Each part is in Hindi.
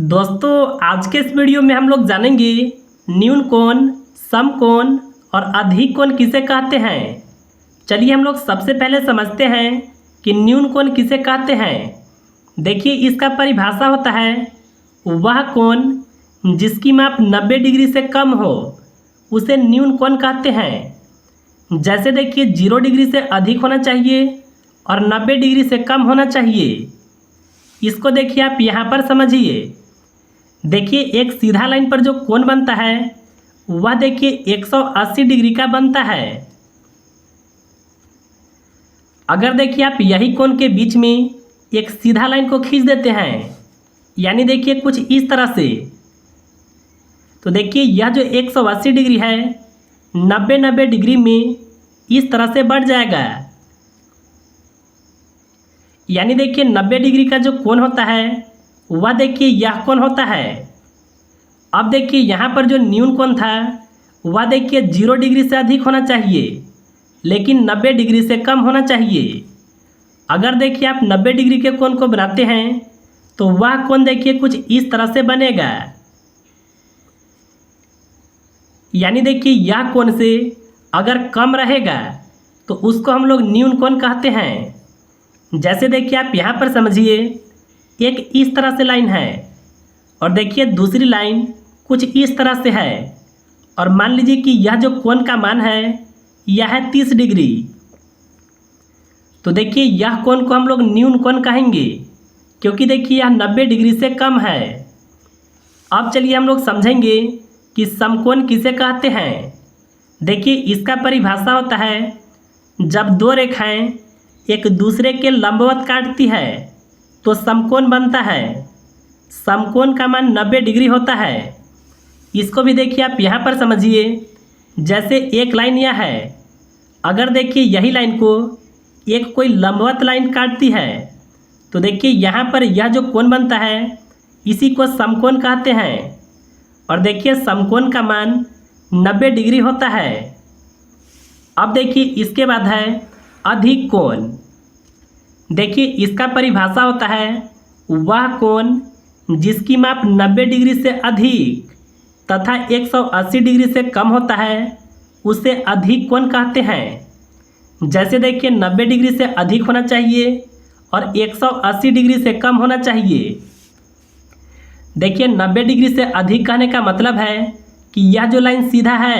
दोस्तों आज के इस वीडियो में हम लोग जानेंगे न्यून कोण, समकोण और अधिक कोण किसे कहते हैं। चलिए हम लोग सबसे पहले समझते हैं कि न्यून कोण किसे कहते हैं। देखिए इसका परिभाषा होता है वह कोण जिसकी माप 90 डिग्री से कम हो उसे न्यून कोण कहते हैं। जैसे देखिए 0 डिग्री से अधिक होना चाहिए और 90 डिग्री से कम होना चाहिए। इसको देखिए आप यहाँ पर समझिए। देखिए एक सीधा लाइन पर जो कोण बनता है वह देखिए 180 डिग्री का बनता है। अगर देखिए आप यही कोण के बीच में एक सीधा लाइन को खींच देते हैं, यानी देखिए कुछ इस तरह से, तो देखिए यह जो 180 डिग्री है 90 डिग्री में इस तरह से बढ़ जाएगा। यानी देखिए 90 डिग्री का जो कोण होता है वह देखिए यह कोण होता है। अब देखिए यहाँ पर जो न्यून कोण था वह देखिए 0 डिग्री से अधिक होना चाहिए लेकिन 90 डिग्री से कम होना चाहिए। अगर देखिए आप 90 डिग्री के कोण को बनाते हैं तो वह कोण देखिए कुछ इस तरह से बनेगा। यानी देखिए यह कोण से अगर कम रहेगा तो उसको हम लोग न्यून कोण कहते हैं। जैसे देखिए आप यहाँ पर समझिए, एक इस तरह से लाइन है और देखिए दूसरी लाइन कुछ इस तरह से है और मान लीजिए कि यह जो कोण का मान है यह है 30 डिग्री। तो देखिए यह कोण को हम लोग न्यून कोण कहेंगे क्योंकि देखिए यह 90 डिग्री से कम है। अब चलिए हम लोग समझेंगे कि समकोण किसे कहते हैं। देखिए इसका परिभाषा होता है जब दो रेखाएं एक दूसरे के लंबवत काटती है तो समकोण बनता है। समकोण का मान 90 डिग्री होता है। इसको भी देखिए आप यहाँ पर समझिए। जैसे एक लाइन यह है, अगर देखिए यही लाइन को एक कोई लंबवत लाइन काटती है तो देखिए यहाँ पर यह जो कोण बनता है इसी को समकोण कहते हैं। और देखिए समकोण का मान 90 डिग्री होता है। अब देखिए इसके बाद है अधिक कोण। देखिए इसका परिभाषा होता है वह कोण जिसकी माप 90 डिग्री से अधिक तथा 180 डिग्री से कम होता है उसे अधिक कोण कहते हैं। जैसे देखिए 90 डिग्री से अधिक होना चाहिए और 180 डिग्री से कम होना चाहिए। देखिए 90 डिग्री से अधिक कहने का मतलब है कि यह जो लाइन सीधा है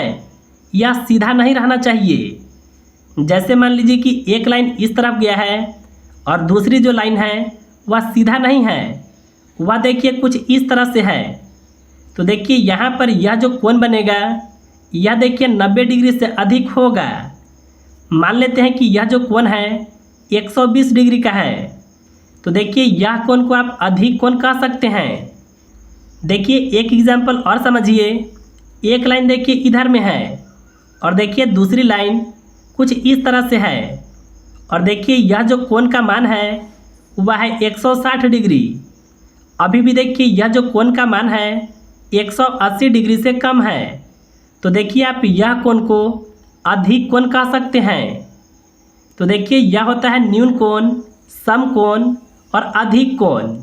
यह सीधा नहीं रहना चाहिए। जैसे मान लीजिए कि एक लाइन इस तरफ गया है और दूसरी जो लाइन है वह सीधा नहीं है, वह देखिए कुछ इस तरह से है। तो देखिए यहाँ पर यह जो कोण बनेगा यह देखिए 90 डिग्री से अधिक होगा। मान लेते हैं कि यह जो कोण है 120 डिग्री का है, तो देखिए यह कोण को आप अधिक कोण कह सकते हैं। देखिए एक एग्जाम्पल और समझिए। एक लाइन देखिए इधर में है और देखिए दूसरी लाइन कुछ इस तरह से है और देखिए यह जो कोण का मान है वह है 160 डिग्री। अभी भी देखिए यह जो कोण का मान है 180 डिग्री से कम है। तो देखिए आप यह कोण को अधिक कोण कह सकते हैं। तो देखिए यह होता है न्यून कोण, समकोण और अधिक कोण।